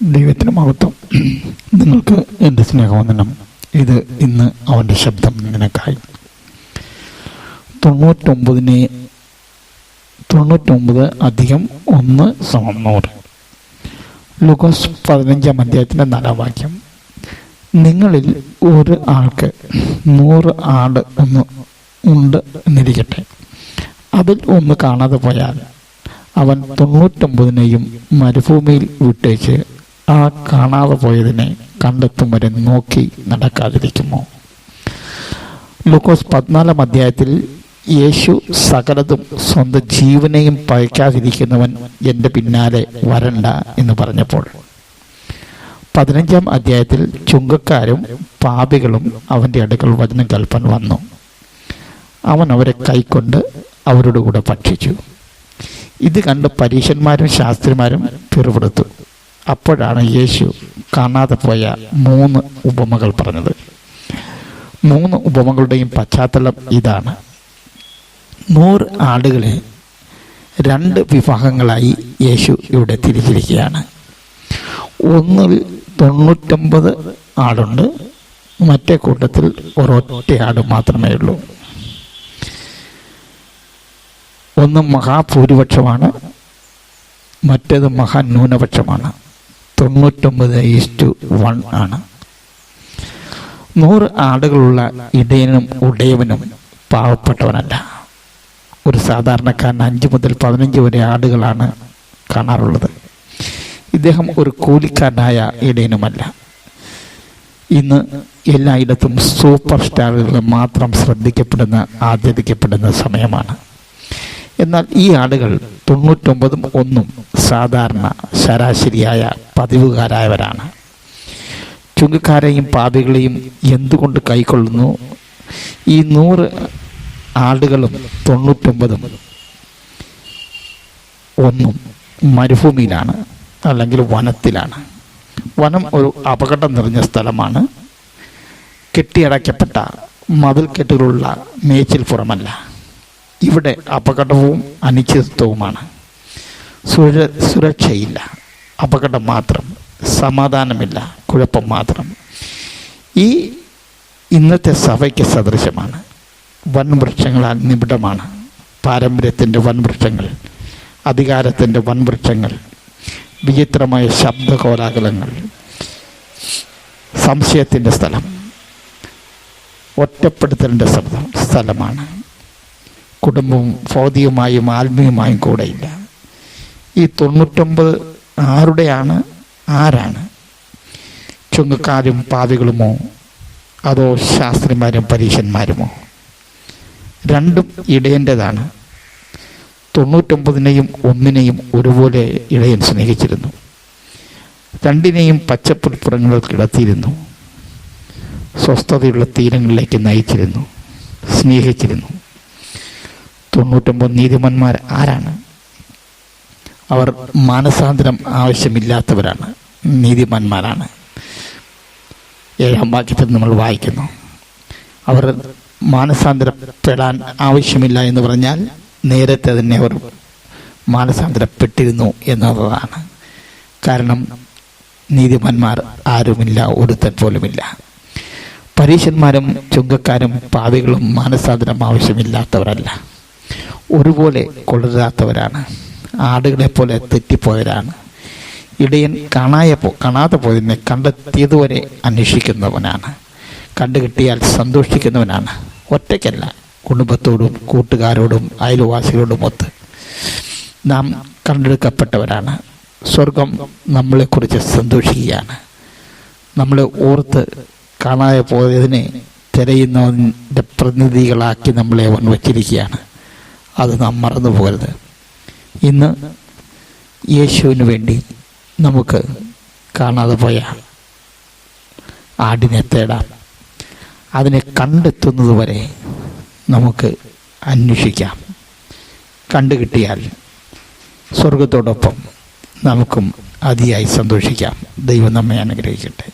ദൈവത്തിന് മഹത്വം. നിങ്ങൾക്ക് എൻ്റെ സ്നേഹവന്ദനം. ഇത് ഇന്ന് അവൻ്റെ ശബ്ദം നിനക്കായി. 99 അധികം 1 സമം 100. ലൂക്കോസ് 15-ാം അധ്യായത്തിൻ്റെ 4-ാം വാക്യം. നിങ്ങളിൽ ഒരു ആൾക്ക് 100 ആട് ഉണ്ട് എന്നിരിക്കട്ടെ. അതിൽ ഒന്ന് കാണാതെ പോയാൽ അവൻ 99 മരുഭൂമിയിൽ വിട്ടേച്ച് ആ കാണാതെ പോയതിനെ കണ്ടെത്തും വരെ നോക്കി നടക്കാതിരിക്കുമോ? ലൂക്കോസ് 14-ാം അധ്യായത്തിൽ യേശു സകലതും സ്വന്തം ജീവനെയും പകയ്ക്കാതിരിക്കുന്നവൻ എൻ്റെ പിന്നാലെ വരണ്ട എന്ന് പറഞ്ഞപ്പോൾ 15-ാം അധ്യായത്തിൽ ചുങ്കക്കാരും പാപികളും അവൻ്റെ അടുക്കൽ വചനം കേൾപ്പാൻ വന്നു. അവൻ അവരെ കൈക്കൊണ്ട് അവരുടെ കൂടെ ഭക്ഷിച്ചു. ഇത് കണ്ട് പരീശന്മാരും ശാസ്ത്രിമാരും പിറുപിറുത്തു. അപ്പോഴാണ് യേശു കാണാതെ പോയ 3 ഉപമകൾ പറഞ്ഞത്. 3 ഉപമകളുടെയും പശ്ചാത്തലം ഇതാണ്. 100 ആടുകളെ 2 വിഭാഗങ്ങളായി യേശു ഇവിടെ തിരിച്ചിരിക്കുകയാണ്. ഒന്നിൽ 99 ആടുണ്ട്, മറ്റേ കൂട്ടത്തിൽ ഒരൊറ്റ ആട് മാത്രമേ ഉള്ളൂ. ഒന്ന് മഹാഭൂരിപക്ഷമാണ്, മറ്റേത് മഹാന്യൂനപക്ഷമാണ്. 99:1 ആണ്. 100 ആടുകളുള്ള ഇടയനും ഉടയവനും പാവപ്പെട്ടവനല്ല. ഒരു സാധാരണക്കാരന് 5 മുതൽ 15 വരെ ആടുകളാണ് കാണാറുള്ളത്. ഇദ്ദേഹം ഒരു കൂലിക്കാരനായ ഇടയനുമല്ല. ഇന്ന് എല്ലായിടത്തും സൂപ്പർ സ്റ്റാറുകൾ മാത്രം ശ്രദ്ധിക്കപ്പെടുന്ന, ആദരിക്കപ്പെടുന്ന സമയമാണ്. എന്നാൽ ഈ ആടുകൾ 99 സാധാരണ ശരാശരിയായ പതിവുകാരായവരാണ്. ചുങ്കക്കാരെയും പാപികളെയും എന്തുകൊണ്ട് കൈക്കൊള്ളുന്നു? ഈ 100 ആടുകളും 99 മരുഭൂമിയിലാണ്, അല്ലെങ്കിൽ വനത്തിലാണ്. വനം ഒരു അപകടം നിറഞ്ഞ സ്ഥലമാണ്. കെട്ടിയടയ്ക്കപ്പെട്ട മതിൽക്കെട്ടുകളുള്ള മേച്ചിൽപ്പുറമല്ല. ഇവിടെ അപകടവും അനിശ്ചിതത്വവുമാണ്. സുരക്ഷയില്ല, അപകടം മാത്രം, സമാധാനമില്ല, കുഴപ്പം മാത്രം. ഈ ഇന്നത്തെ സഭയ്ക്ക് സദൃശമാണ്. വൻവൃക്ഷങ്ങളാൽ നിബിഡമാണ്. പാരമ്പര്യത്തിൻ്റെ വൻവൃക്ഷങ്ങൾ, അധികാരത്തിൻ്റെ വൻവൃക്ഷങ്ങൾ, വിചിത്രമായ ശബ്ദകോലാഹലങ്ങൾ, സംശയത്തിൻ്റെ സ്ഥലം, ഒറ്റപ്പെടുത്തലിൻ്റെ സ്ഥലമാണ്. കുടുംബവും ഭൗതികമായും ആത്മീയമായും കൂടെയില്ല. ഈ 99 ആരുടെയാണ്? ആരാണ്? ചുങ്കക്കാരും പാപികളുമോ, അതോ ശാസ്ത്രിമാരും പരീശന്മാരുമോ? രണ്ടും ഇടയൻ്റെതാണ്. 99 ഒരുപോലെ ഇടയൻ സ്നേഹിച്ചിരുന്നു. 2 പച്ചപ്പുൽപ്പുറങ്ങളിൽ കിടത്തിയിരുന്നു. സ്വസ്ഥതയുള്ള തീരങ്ങളിലേക്ക് നയിച്ചിരുന്നു, സ്നേഹിച്ചിരുന്നു. 99 നീതിമാന്മാർ ആരാണ്? അവർ മാനസാന്തരം ആവശ്യമില്ലാത്തവരാണ്, നീതിമാന്മാരാണ്. 7-ാം വാക്യത്തിൽ നമ്മൾ വായിക്കുന്നു, അവർ മാനസാന്തരപ്പെടാൻ ആവശ്യമില്ല എന്ന് പറഞ്ഞാൽ നേരത്തെ തന്നെ അവർ മാനസാന്തരപ്പെട്ടിരുന്നു എന്നതാണ്. കാരണം നീതിമാന്മാർ ആരുമില്ല, ഒരുത്തൻ പോലുമില്ല. പരീശന്മാരും ചുങ്കക്കാരും പാപികളും മാനസാന്തരം ആവശ്യമില്ലാത്തവരല്ല, ഒരുപോലെ കൊള്ളരാത്തവരാണ്, ആടുകളെ പോലെ തെറ്റിപ്പോയവരാണ്. ഇടയൻ കാണാതെ പോയതിനെ കണ്ടെത്തിയതുവരെ അന്വേഷിക്കുന്നവനാണ്. കണ്ടുകിട്ടിയാൽ സന്തോഷിക്കുന്നവനാണ്. ഒറ്റയ്ക്കല്ല, കുടുംബത്തോടും കൂട്ടുകാരോടും അയൽവാസികളോടും ഒത്ത് നാം കണ്ടെടുക്കപ്പെട്ടവരാണ്. സ്വർഗം നമ്മളെക്കുറിച്ച് സന്തോഷിക്കുകയാണ്. നമ്മളെ ഓർത്ത് കാണാതെ പോയതിനെ തിരയുന്നതിൻ്റെ പ്രതിനിധികളാക്കി നമ്മളെ അവൻ വച്ചിരിക്കുകയാണ്. അത് നാം മറന്നു പോകരുത്. ഇന്ന് യേശുവിന് വേണ്ടി നമുക്ക് കാണാതെ പോയ ആടിനെ തേടാം. അതിനെ കണ്ടെത്തുന്നത് വരെ നമുക്ക് അന്വേഷിക്കാം. കണ്ടുകിട്ടിയാൽ സ്വർഗത്തോടൊപ്പം നമുക്കും അതിയായി സന്തോഷിക്കാം. ദൈവം നമ്മെ അനുഗ്രഹിക്കട്ടെ.